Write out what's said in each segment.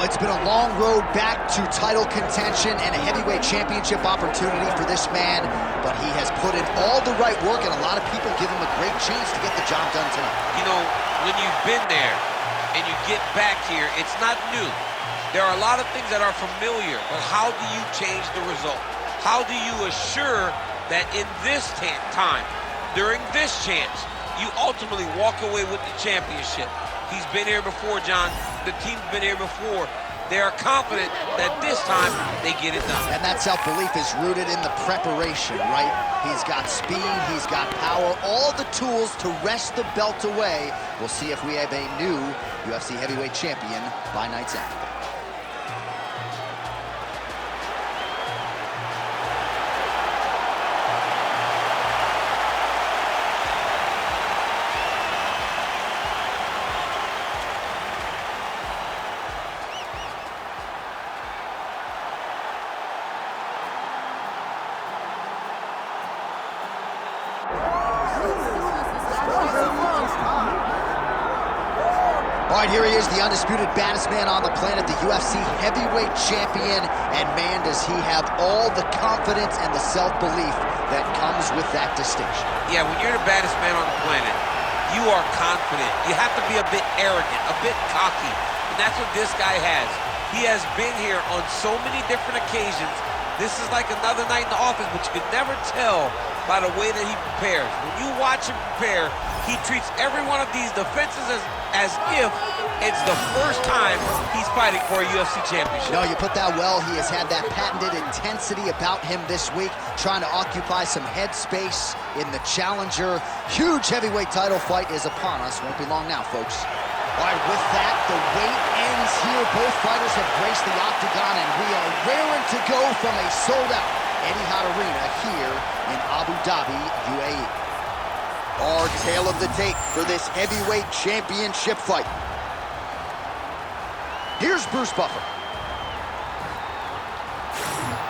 It's been a long road back to title contention and a heavyweight championship opportunity for this man, but he has put in all the right work, and a lot of people give him a great chance to get the job done tonight. You know, when you've been there and you get back here, it's not new. There are a lot of things that are familiar, but how do you change the result? How do you assure that in this time, during this chance, you ultimately walk away with the championship? He's been here before, John. The team's been here before. They are confident that this time they get it done. And that self-belief is rooted in the preparation, right? He's got speed, he's got power, all the tools to wrest the belt away. We'll see if we have a new UFC heavyweight champion by night's end. All right, here he is, the undisputed baddest man on the planet, the UFC heavyweight champion, and man, does he have all the confidence and the self-belief that comes with that distinction. Yeah, when you're the baddest man on the planet, you are confident. You have to be a bit arrogant, a bit cocky, and that's what this guy has. He has been here on so many different occasions. This is like another night in the office, but you could never tell by the way that he prepares. When you watch him prepare, he treats every one of these defenses as if it's the first time he's fighting for a UFC championship. No, you put that well. He has had that patented intensity about him this week, trying to occupy some head space in the challenger. Huge heavyweight title fight is upon us. Won't be long now, folks. All right, with that, the wait ends here. Both fighters have graced the octagon, and we are raring to go from a sold-out Etihad Arena here in Abu Dhabi, UAE. Our tale of the tape for this heavyweight championship fight. Here's Bruce Buffer.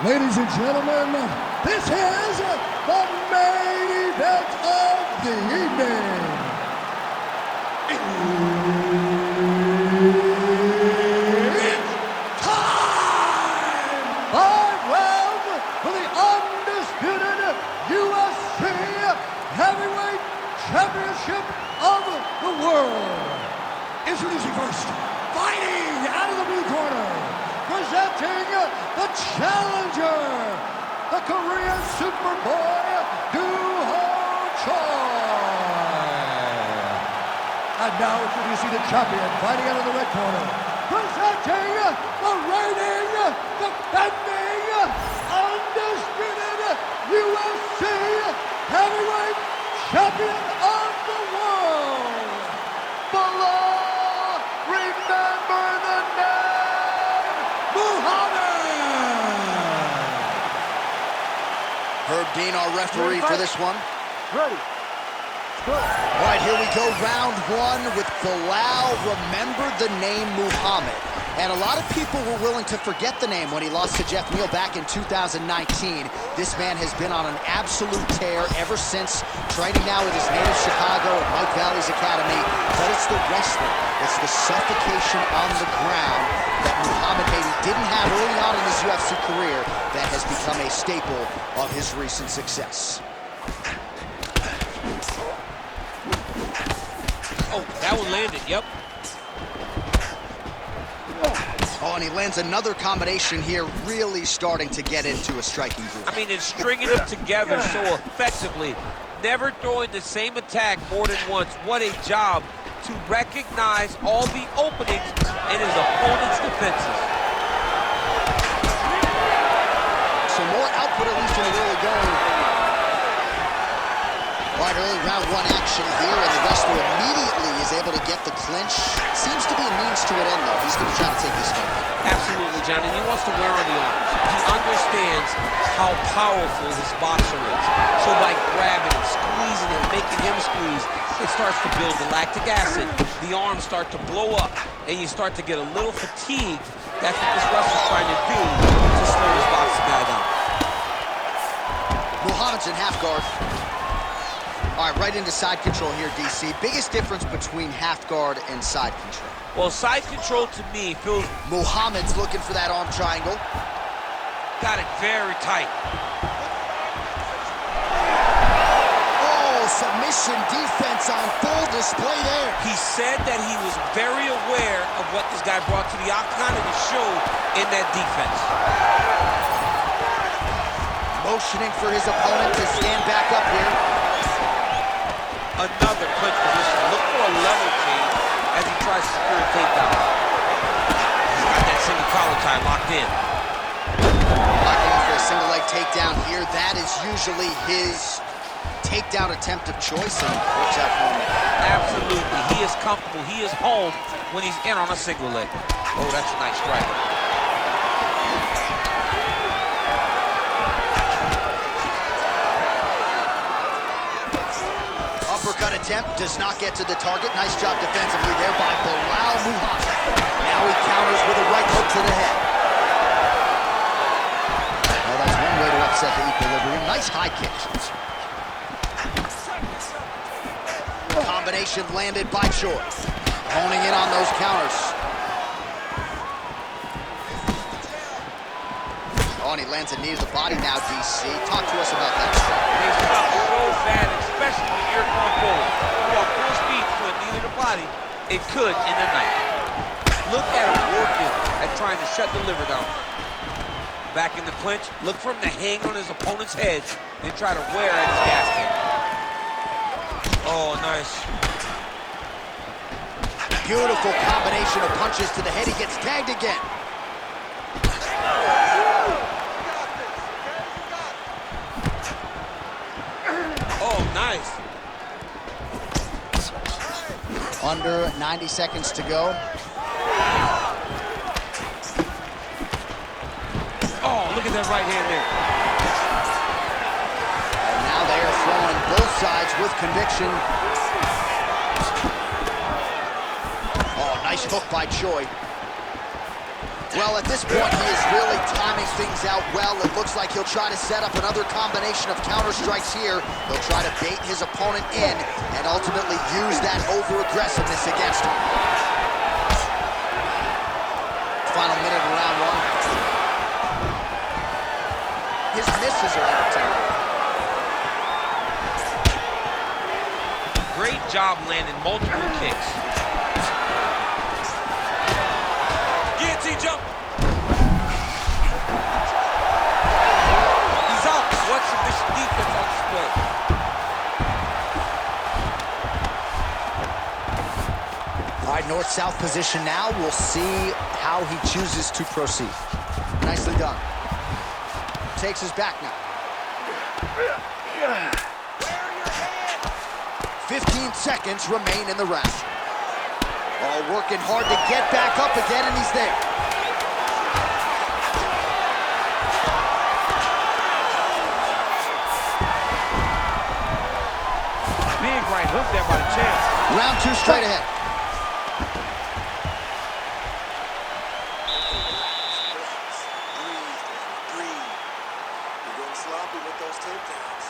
Ladies and gentlemen, this is the main event of the evening. It's time! 5 rounds for the undisputed UFC Heavyweight Championship of the world. Introducing first, fighting out of the blue corner, presenting the challenger, the Korean Superboy, Choi. And now introducing the champion, fighting out of the red corner, presenting the reigning, defending, undisputed UFC Heavyweight Champion of the world, below, remember the name, Muhammad. Herb Dean, our referee for this one. Ready. All right, here we go, round one with Bilal. Remember the name Muhammad. And a lot of people were willing to forget the name when he lost to Jeff Neal back in 2019. This man has been on an absolute tear ever since, training now with his native Chicago at Mike Valley's Academy. But it's the wrestling, it's the suffocation on the ground that Muhammad maybe didn't have early on in his UFC career that has become a staple of his recent success. Oh, that one landed, yep. Oh, and he lands another combination here, really starting to get into a striking groove. I mean, it's stringing them together so effectively, never throwing the same attack more than once. What a job to recognize all the openings in his opponent's defenses. Some more output, at least in the early going. All right, early round one action here, and the wrestler immediately is able to get the clinch. Seems to be a means to an end, though. He's going to try to take this fight. Absolutely, John, and he wants to wear on the arms. He understands how powerful this boxer is. So by grabbing him, squeezing him, making him squeeze, it starts to build the lactic acid. The arms start to blow up, and you start to get a little fatigued. That's what this wrestler's trying to do to slow this boxing guy down. Muhammad's in half guard. All right, right into side control here, DC. Biggest difference between half guard and side control? Well, side control to me feels... Muhammad's looking for that arm triangle. Got it very tight. Oh, submission defense on full display there. He said that he was very aware of what this guy brought to the octagon, and it showed in that defense. Motioning for his opponent to stand back up here. Another clinch position. Look for a level change as he tries to secure a takedown. He's got that single collar tie locked in. Locking in for a single leg takedown here. That is usually his takedown attempt of choice, and works out for him. Absolutely. He is comfortable. He is home when he's in on a single leg. Oh, that's a nice strike. Uppercut attempt does not get to the target. Nice job defensively there by Bilal Muhammad. Now he counters with a right hook to the head. Well, that's one way to upset the equilibrium. Nice high kick. Combination landed by Choi. Honing in on those counters. Oh, and he lands a knee to the body now, DC. Talk to us about that. They stop so bad, especially when you're going forward. You are full speed to a knee to the body. It could end the night. Look at him working at trying to shut the liver down. Back in the clinch, look for him to hang on his opponent's head and try to wear at his gasket. Oh, nice. Beautiful combination of punches to the head. He gets tagged again. Oh, nice. Under 90 seconds to go. Oh, look at that right hand there. And now they are throwing both sides with conviction. Oh, nice hook by Choi. Well, at this point, he is really timing things out well. It looks like he'll try to set up another combination of counter strikes here. He'll try to bait his opponent in and ultimately use that over-aggressiveness against him. Final minute of round one. His misses are entertaining. Great job landing multiple kicks. Guillotine jump. He's out. What submission defense on display. All right, north-south position now. We'll see how he chooses to proceed. Nicely done. Takes his back now. 15 seconds remain in the round. Oh, working hard to get back up again, and he's there. Big right hook there by the champ. Round two straight ahead. Breathe. You're getting sloppy with those takedowns.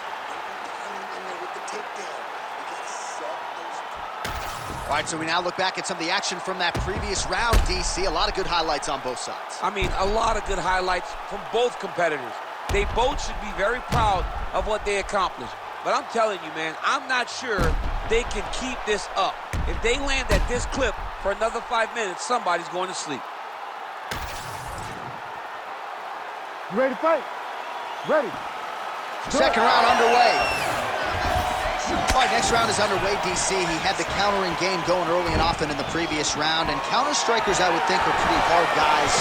In there with the takedown. You gotta set those. All right, so we now look back at some of the action from that previous round, DC. A lot of good highlights on both sides. I mean, a lot of good highlights from both competitors. They both should be very proud of what they accomplished. But I'm telling you, man, I'm not sure they can keep this up. If they land at this clip for another 5 minutes, somebody's going to sleep. You ready to fight? Ready. Second round underway. All right, next round is underway, DC. He had the countering game going early and often in the previous round, and counter strikers, I would think, are pretty hard guys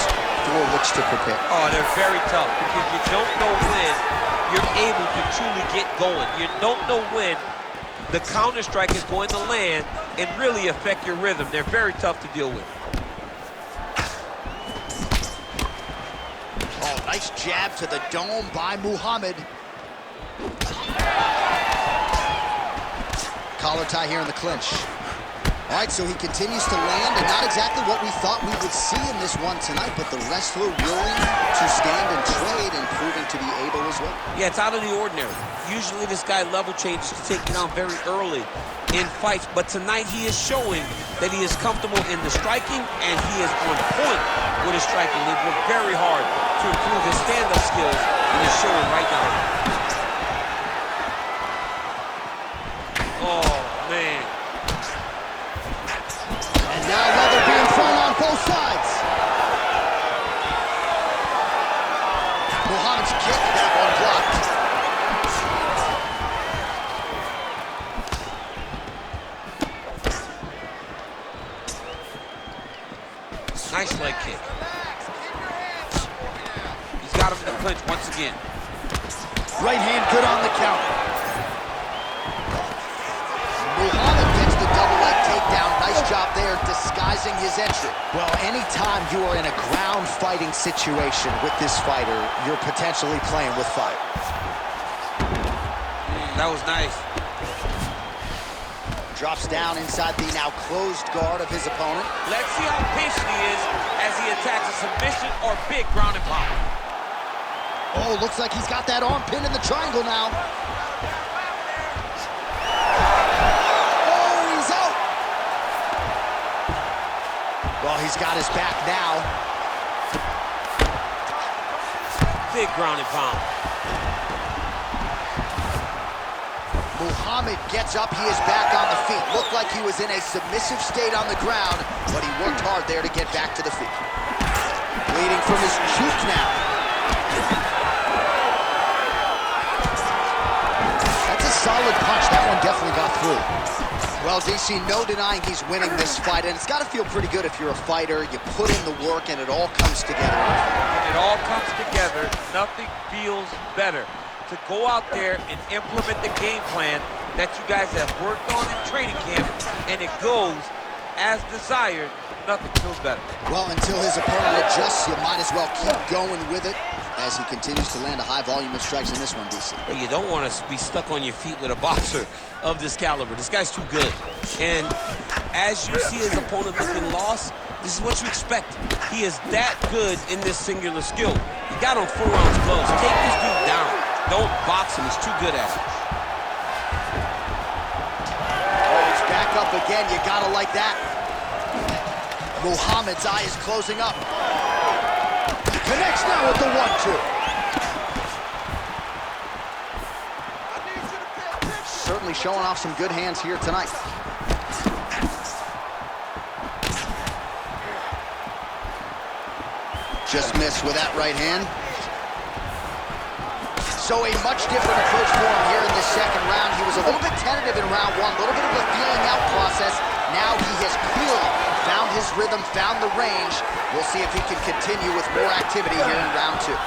for which to prepare. Oh, they're very tough because you don't know when you're able to truly get going. You don't know when the counter strike is going to land and really affect your rhythm. They're very tough to deal with. Oh, nice jab to the dome by Muhammad. Collar tie here in the clinch. All right, so he continues to land, and not exactly what we thought we would see in this one tonight, but the wrestler willing to stand and trade and proving to be able as well. Yeah, it's out of the ordinary. Usually this guy level changes to take you down very early in fights, but tonight he is showing that he is comfortable in the striking, and he is on point with his striking. They've worked very hard to improve his stand-up skills, and he's showing right now. Oh, man. And now leather being thrown on both sides. Muhammad's kick, that one blocked. Nice leg kick. He's got him in the clinch once again. Right hand good on the counter. Muhammad gets the double leg takedown. Nice job there disguising his entry. Well, anytime you are in a ground fighting situation with this fighter, you're potentially playing with fire. That was nice. Drops down inside the now closed guard of his opponent. Let's see how patient he is as he attacks a submission or big ground and pound. Oh, looks like he's got that arm pinned in the triangle now. Oh, he's out. Well, he's got his back now. Big ground and pound. Muhammad gets up, he is back on the feet. Looked like he was in a submissive state on the ground, but he worked hard there to get back to the feet. Bleeding from his cheek now. That's a solid punch. That one definitely got through. Well, DC, no denying he's winning this fight, and it's got to feel pretty good if you're a fighter. You put in the work, and it all comes together. When it all comes together, nothing feels better. To go out there and implement the game plan that you guys have worked on in training camp, and it goes as desired, nothing feels better. Well, until his opponent adjusts, you might as well keep going with it as he continues to land a high volume of strikes in this one, DC. But you don't want to be stuck on your feet with a boxer of this caliber. This guy's too good. And as you see his opponent looking lost, this is what you expect. He is that good in this singular skill. He got on 4 ounce gloves. Take this dude down. Don't box him, he's too good at it. Oh, he's back up again, you gotta like that. Muhammad's eye is closing up. He connects now with the 1-2. Certainly showing off some good hands here tonight. Just missed with that right hand. So a much different approach for him here in this second round. He was a little bit tentative in round one, a little bit of a feeling out process. Now he has clearly found his rhythm, found the range. We'll see if he can continue with more activity here in round two.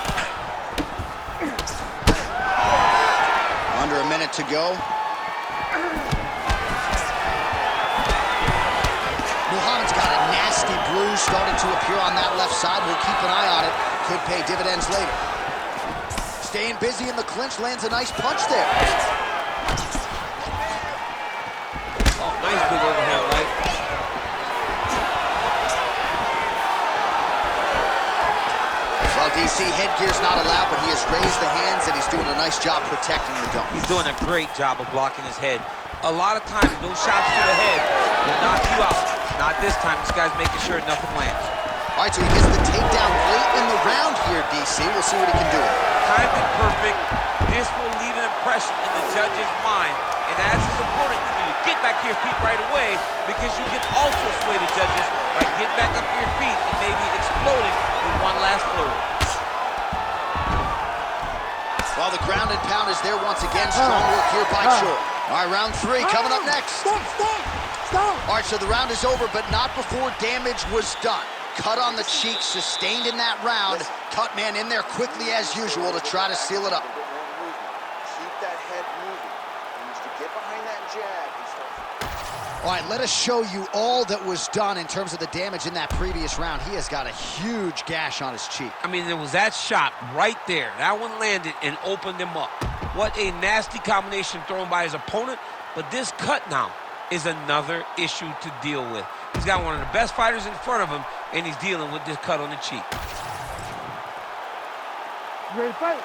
Under a minute to go. Muhammad's got a nasty bruise starting to appear on that left side. We'll keep an eye on it. Could pay dividends later. Staying busy in the clinch, lands a nice punch there. Oh, nice big overhand right. Well, DC, headgear's not allowed, but he has raised the hands, and he's doing a nice job protecting the dome. He's doing a great job of blocking his head. A lot of times, those shots to the head will knock you out. Not this time. This guy's making sure nothing lands. All right, so he gets the takedown late in the round here, DC. We'll see what he can do. Timed it perfect. This will leave an impression in the judge's mind. And as his opponent, you need to get back to your feet right away, because you can also sway the judges by getting back up to your feet and maybe exploding with one last flurry. Well, the ground and pound is there once again. Strong work here by Shore. All right, round 3 coming up next. Stop! All right, so the round is over, but not before damage was done. Cut on the cheek, sustained in that round. Cut man in there quickly as usual to try to seal it up. Keep that head moving. He needs to get behind that jab. All right, let us show you all that was done in terms of the damage in that previous round. He has got a huge gash on his cheek. I mean, there was that shot right there. That one landed and opened him up. What a nasty combination thrown by his opponent. But this cut now, is another issue to deal with. He's got one of the best fighters in front of him, and he's dealing with this cut on the cheek. Ready to fight?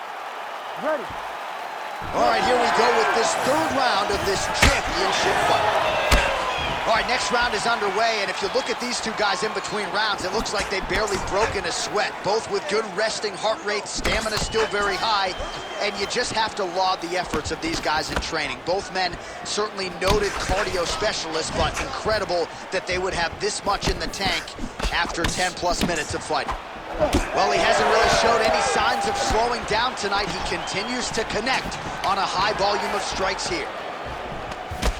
Ready. All right, here we go with this third round of this championship fight. All right, next round is underway, and if you look at these two guys in between rounds, it looks like they've barely broken a sweat. Both with good resting heart rates, stamina still very high, and you just have to laud the efforts of these guys in training. Both men certainly noted cardio specialists, but incredible that they would have this much in the tank after 10+ minutes of fighting. Well, he hasn't really showed any signs of slowing down tonight. He continues to connect on a high volume of strikes here.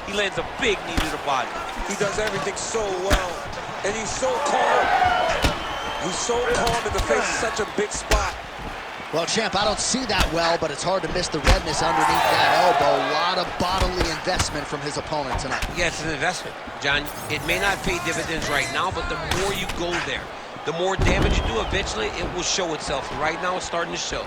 He lands a big knee to the body. He does everything so well, and he's so calm. He's so calm in the face of such a big spot. Well, champ, I don't see that well, but it's hard to miss the redness underneath that elbow. A lot of bodily investment from his opponent tonight. Yeah, it's an investment, John. It may not pay dividends right now, but the more you go there, the more damage you do, eventually it will show itself. Right now, it's starting to show.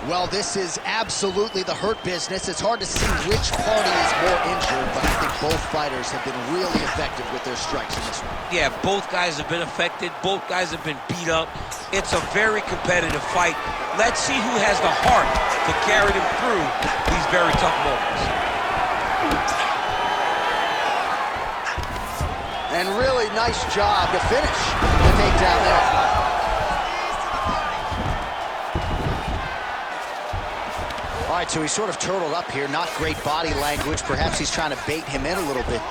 Well, this is absolutely the hurt business. It's hard to see which party is more injured, but I think both fighters have been really effective with their strikes in this one. Yeah, both guys have been affected. Both guys have been beat up. It's a very competitive fight. Let's see who has the heart to carry them through these very tough moments. And really nice job to finish the takedown there. All right, so he's sort of turtled up here. Not great body language. Perhaps he's trying to bait him in a little bit.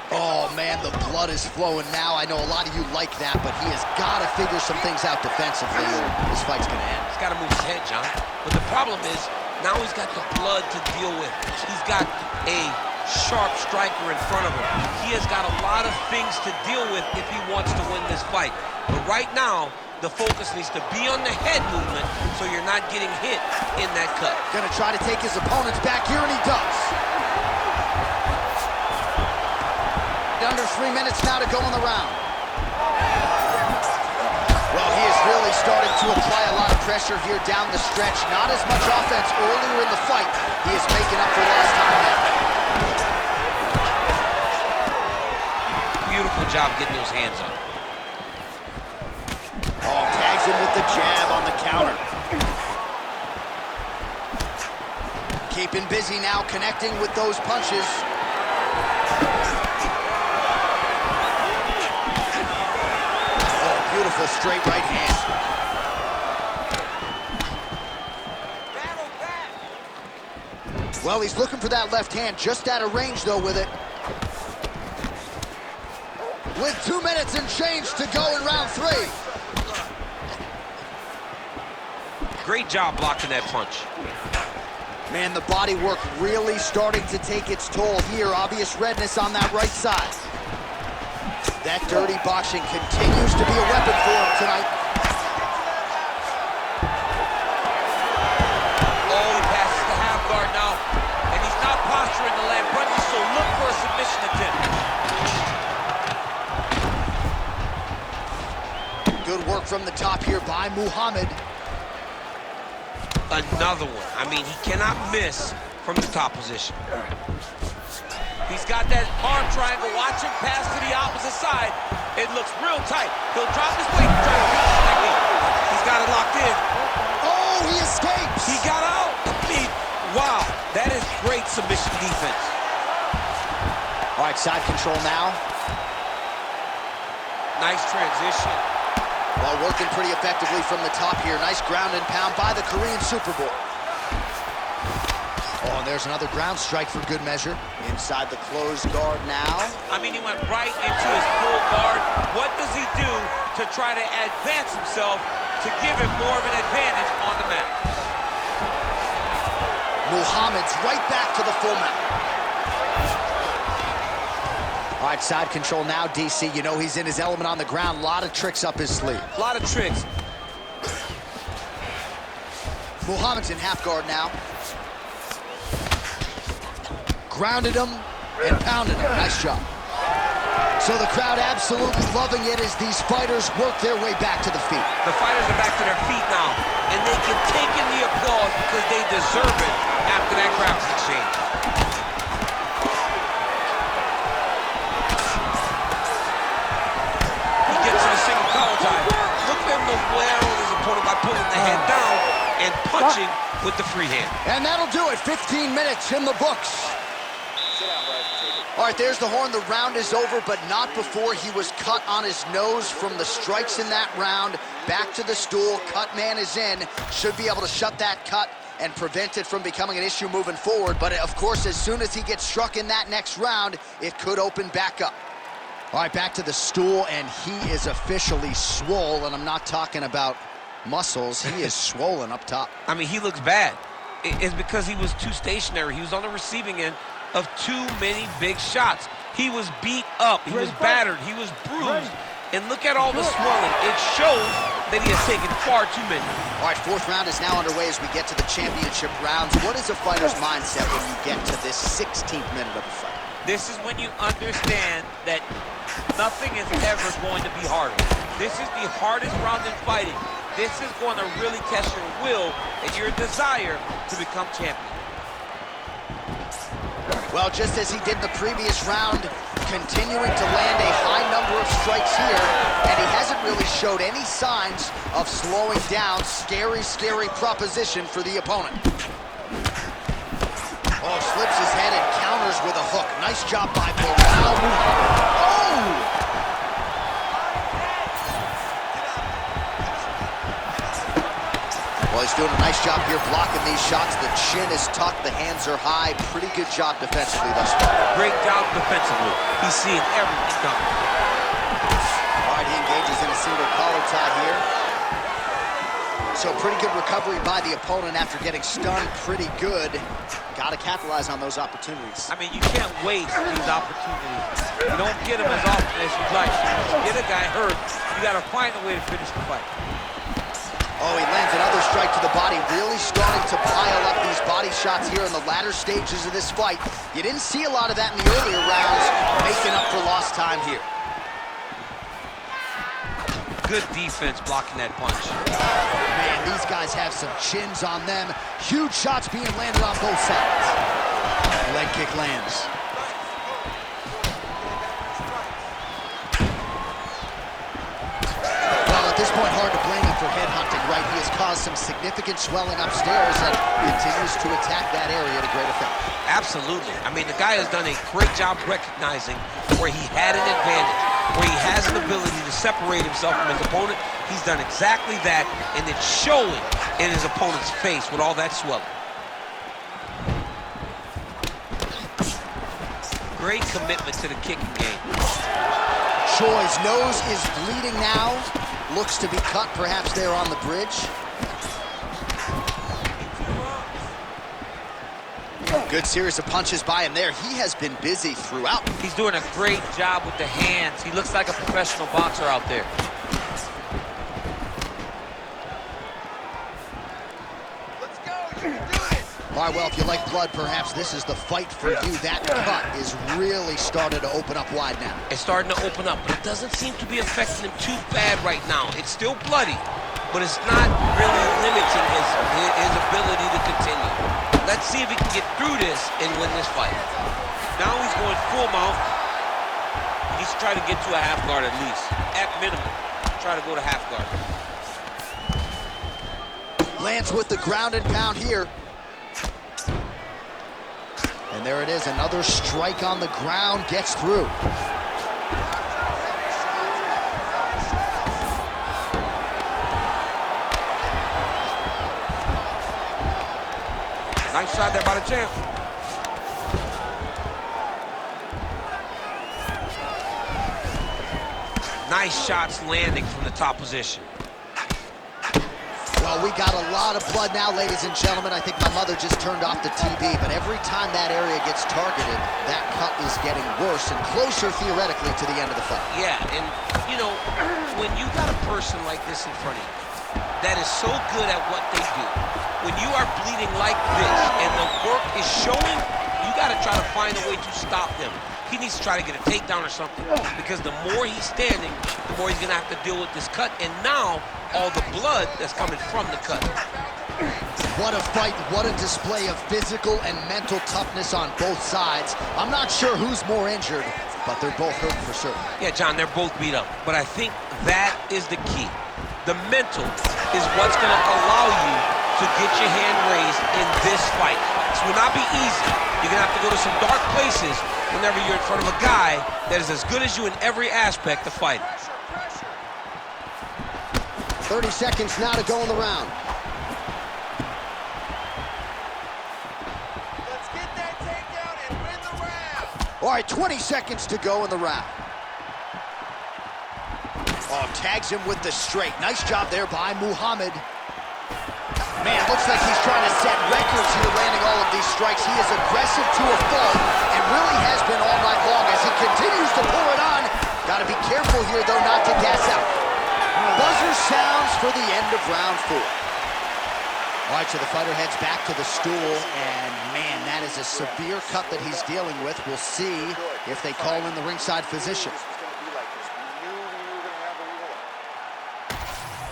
Oh, man, the blood is flowing now. I know a lot of you like that, but he has got to figure some things out defensively or this fight's going to end. He's got to move his head, John. But the problem is, now he's got the blood to deal with. He's got a sharp striker in front of him. He has got a lot of things to deal with if he wants to win this fight. But right now, the focus needs to be on the head movement so you're not getting hit in that cut. Gonna try to take his opponents back here, and he does. Under 3 minutes now to go in the round. Well, he is really starting to apply a lot of pressure here down the stretch. Not as much offense earlier in the fight. He is making up for lost time now. Beautiful job getting those hands up. Oh, tags him with the jab on the counter. Keeping busy now, connecting with those punches. Oh, beautiful straight right hand. Well, he's looking for that left hand, just out of range, though, with it. With 2 minutes and change to go in round 3. Great job blocking that punch. Man, the body work really starting to take its toll here. Obvious redness on that right side. That dirty boxing continues to be a weapon for him tonight. Oh, he passes the half guard now. And he's not posturing to land punches, so look for a submission attempt. Good work from the top here by Muhammad. Another one. I mean, he cannot miss from the top position. He's got that arm triangle. Watch him pass to the opposite side. It looks real tight. He'll drop his weight. He's got it locked in. Oh, he escapes. He got out. I mean, wow. That is great submission defense. All right, side control now. Nice transition. Well, working pretty effectively from the top here. Nice ground and pound by the Korean Superboy. Oh, and there's another ground strike for good measure. Inside the closed guard now. I mean, he went right into his full guard. What does he do to try to advance himself to give him more of an advantage on the mat? Muhammad's right back to the full mount. All right, side control now, DC. You know he's in his element on the ground. A lot of tricks up his sleeve. A lot of tricks. Muhammad's in half guard now. Grounded him and pounded him. Nice job. So the crowd absolutely loving it as these fighters work their way back to the feet. The fighters are back to their feet now, and they can take in the applause because they deserve it that grabs exchange. He gets to the single collar tie. Look for him to wear on his opponent by pulling the head down and punching with the free hand. And that'll do it. 15 minutes in the books. All right, there's the horn. The round is over, but not before he was cut on his nose from the strikes in that round. Back to the stool. Cut man is in. Should be able to shut that cut and prevent it from becoming an issue moving forward. But, of course, as soon as he gets struck in that next round, it could open back up. All right, back to the stool, and he is officially swole, and I'm not talking about muscles. He is swollen up top. I mean, he looks bad. It's because he was too stationary. He was on the receiving end of too many big shots. He was beat up. He was battered. He was bruised. And look at all the swelling. It shows that he has taken far too many. All right, fourth round is now underway as we get to the championship rounds. What is a fighter's mindset when you get to this 16th minute of a fight? This is when you understand that nothing is ever going to be harder. This is the hardest round in fighting. This is going to really test your will and your desire to become champion. Well, just as he did in the previous round, continuing to land a high number of strikes here, and he hasn't really showed any signs of slowing down. Scary, scary proposition for the opponent. Oh, slips his head and counters with a hook. Nice job by Bilal. Oh! Well, he's doing a nice job here blocking these shots. The chin is tucked, the hands are high. Pretty good job defensively thus far. Great job defensively. He's seeing everything coming. All right, he engages in a single collar tie here. So pretty good recovery by the opponent after getting stunned pretty good. Got to capitalize on those opportunities. I mean, you can't waste these opportunities. You don't get them as often as you'd like. You get a guy hurt, you got to find a way to finish the fight. Oh, he lands another strike to the body, really starting to pile up these body shots here in the latter stages of this fight. You didn't see a lot of that in the earlier rounds, making up for lost time here. Good defense blocking that punch. Man, these guys have some chins on them. Huge shots being landed on both sides. Leg kick lands. At this point, hard to blame him for headhunting, right? He has caused some significant swelling upstairs and continues to attack that area to great effect. Absolutely. I mean, the guy has done a great job recognizing where he had an advantage, where he has an ability to separate himself from his opponent. He's done exactly that, and it's showing in his opponent's face with all that swelling. Great commitment to the kicking game. Choi's nose is bleeding now. Looks to be cut, perhaps there on the bridge. Good series of punches by him there. He has been busy throughout. He's doing a great job with the hands. He looks like a professional boxer out there. Let's go, you can do it. All right, well, if you like blood, perhaps this is the fight for you. That cut is really started to open up wide now. It's starting to open up, but it doesn't seem to be affecting him too bad right now. It's still bloody, but it's not really limiting his ability to continue. Let's see if he can get through this and win this fight. Now he's going full mount. He needs to try to get to a half guard at least. At minimum, try to go to half guard. Lands with the ground and pound here. And there it is, another strike on the ground, gets through. Nice shot there by the champ. Nice shots landing from the top position. Well, we got a lot of blood now, ladies and gentlemen. I think my mother just turned off the TV, but every time that area gets targeted, that cut is getting worse and closer, theoretically, to the end of the fight. Yeah, and, you know, when you got a person like this in front of you that is so good at what they do, when you are bleeding like this and the work is showing, you got to try to find a way to stop him. He needs to try to get a takedown or something, because the more he's standing, the more he's going to have to deal with this cut, and now all the blood that's coming from the cut. What a fight, what a display of physical and mental toughness on both sides. I'm not sure who's more injured, but they're both hurt for certain. Yeah, John, they're both beat up, but I think that is the key. The mental is what's going to allow you to get your hand raised in this fight. This will not be easy. You're going to have to go to some dark places whenever you're in front of a guy that is as good as you in every aspect of fighting. 30 seconds now to go in the round. All right, 20 seconds to go in the round. Oh, tags him with the straight. Nice job there by Muhammad. Man, looks like he's trying to set records here, landing all of these strikes. He is aggressive to a fault and really has been all night long as he continues to pour it on. Got to be careful here, though, not to gas out. Buzzer sounds for the end of round 4. All right, so the fighter heads back to the stool, and man, that is a severe cut that he's dealing with. We'll see if they call in the ringside physician.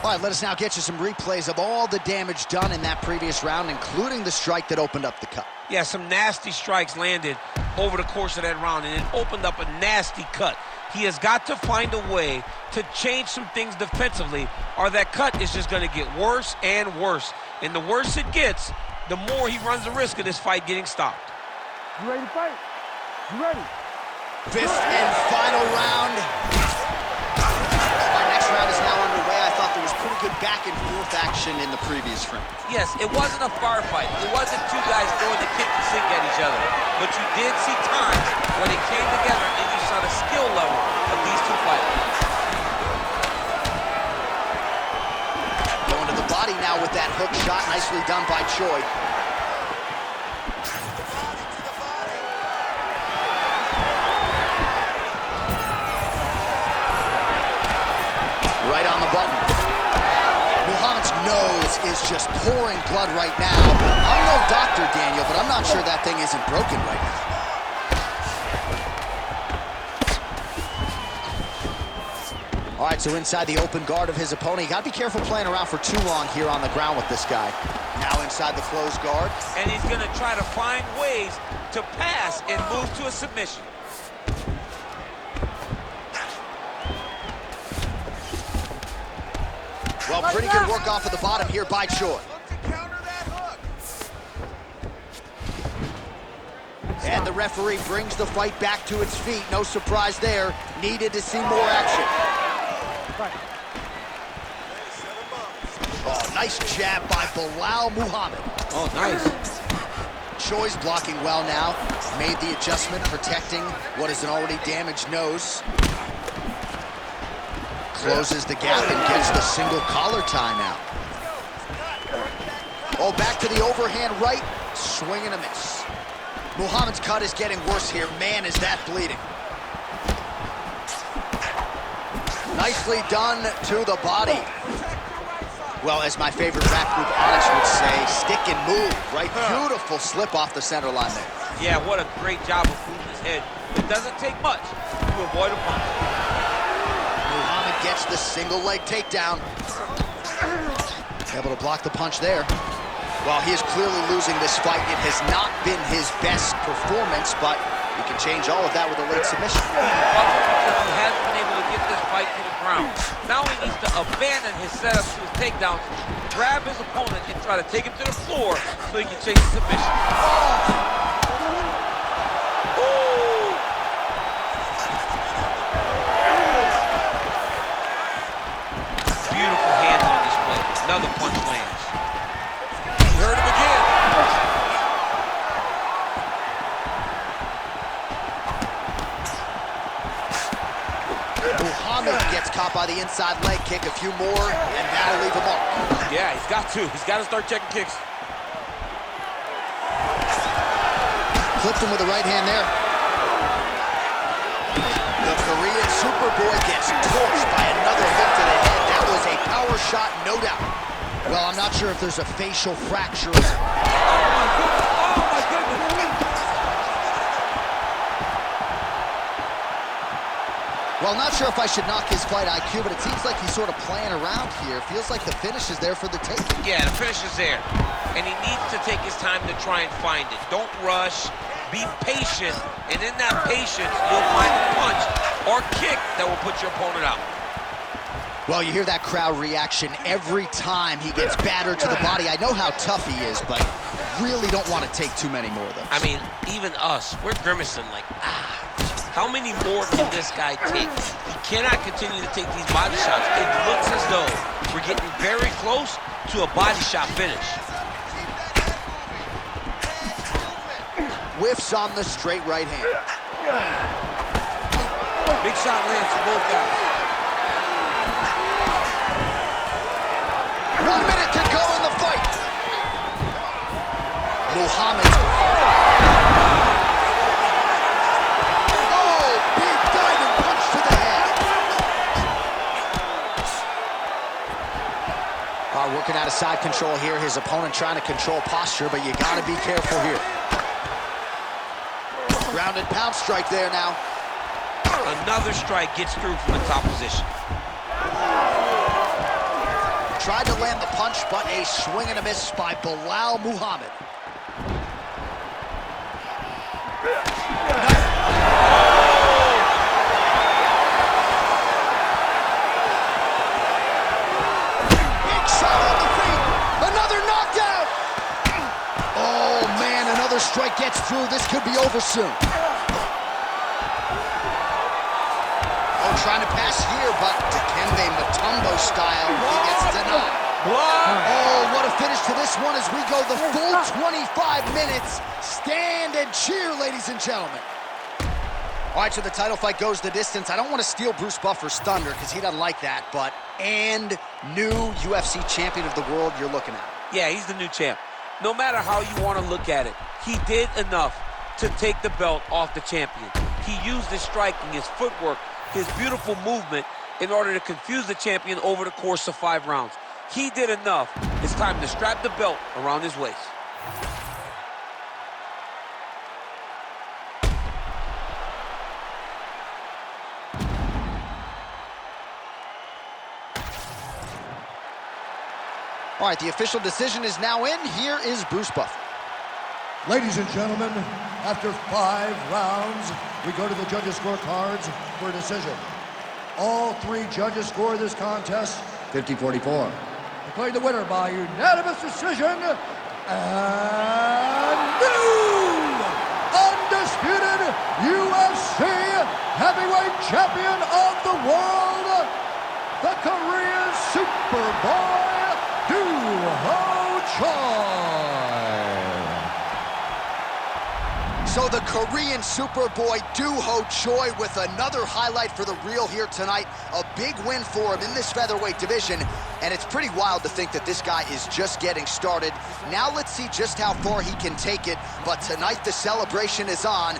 All right, let us now get you some replays of all the damage done in that previous round, including the strike that opened up the cut. Yeah, some nasty strikes landed over the course of that round, and it opened up a nasty cut. He has got to find a way to change some things defensively, or that cut is just going to get worse and worse. And the worse it gets, the more he runs the risk of this fight getting stopped. You ready to fight? You ready? Fifth and final round. Our next round is now underway. I thought there was pretty good back and forth action in the previous round. Yes, it wasn't a firefight. It wasn't two guys throwing the kitchen sink at each other. But you did see times when it came together and you saw the skill level of these two fighters. Going to the body now with that hook shot. Nicely done by Choi. Right on the button. Muhammad's nose is just pouring blood right now. I'm no doctor, Daniel, but I'm not sure that thing isn't broken right now. All right, so inside the open guard of his opponent. You got to be careful playing around for too long here on the ground with this guy. Now inside the closed guard. And he's going to try to find ways to pass and move to a submission. Well, pretty good work off of the bottom here by Choi. And the referee brings the fight back to its feet. No surprise there. Needed to see more action. Oh, nice jab by Bilal Muhammad. Oh, nice. Choi's blocking well now. Made the adjustment, protecting what is an already damaged nose. Closes the gap and gets the single collar tie now. Oh, back to the overhand right. Swing and a miss. Muhammad's cut is getting worse here. Man, is that bleeding. Nicely done to the body. Well, as my favorite rap group Onyx would say, stick and move, right? Beautiful slip off the center line there. Yeah, what a great job of moving his head. It doesn't take much to avoid a punch. Muhammad gets the single leg takedown. Able to block the punch there. Well, he is clearly losing this fight. It has not been his best performance, but he can change all of that with a late submission. He hasn't been able to get this fight to the ground. Now he needs to abandon his setup to his takedowns, grab his opponent, and try to take him to the floor so he can chase the submission. Beautiful hands on display. Another punch lands. He hurt him again. Muhammad gets caught by the inside leg kick. A few more, and that'll leave a mark. Yeah, he's got to. He's got to start checking kicks. Clipped him with the right hand there. The Korean Superboy gets torched by another hook to the head. That was a power shot, no doubt. Well, I'm not sure if there's a facial fracture. Oh, my goodness. Well, I'm not sure if I should knock his fight IQ, but it seems like he's sort of playing around here. Feels like the finish is there for the taking. Yeah, the finish is there. and he needs to take his time to try and find it. Don't rush, be patient, and in that patience, you'll find a punch or kick that will put your opponent out. Well, you hear that crowd reaction every time he gets battered to the body. I know how tough he is, but really don't want to take too many more of those. I mean, even us, we're grimacing like, how many more can this guy take? He cannot continue to take these body shots. It looks as though we're getting very close to a body shot finish. Whiffs on the straight right hand. Big shot lands for both guys. 1 minute to go in the fight. Muhammad. Oh, big diving punch to the head. Working out of side control here. His opponent trying to control posture, but you gotta be careful here. Ground and pound strike there now. Another strike gets through from the top position. Tried to land the punch, but a swing and a miss by Belal Muhammad. Big shot on the feet. Another knockdown. Oh, man, another strike gets through. This could be over soon. Trying to pass here, but Dikembe Mutombo style, he gets denied. Oh, what a finish to this one as we go the full 25 minutes. Stand and cheer, ladies and gentlemen. All right, so the title fight goes the distance. I don't want to steal Bruce Buffer's thunder because he doesn't like that, but new UFC champion of the world you're looking at. Yeah, he's the new champ. No matter how you want to look at it, he did enough to take the belt off the champion. He used his striking, his footwork, his beautiful movement in order to confuse the champion over the course of 5 rounds. He did enough. It's time to strap the belt around his waist. All right, the official decision is now in. Here is Bruce Buffer. Ladies and gentlemen, after 5 rounds, we go to the judges' scorecards for a decision. All 3 judges score this contest 50-44. Declared the winner by unanimous decision, and new undisputed UFC heavyweight champion of the world, the Korean Superboy, Duho Choi. So the Korean Superboy Duho Choi with another highlight for the reel here tonight. A big win for him in this featherweight division. And it's pretty wild to think that this guy is just getting started. Now let's see just how far he can take it. But tonight the celebration is on.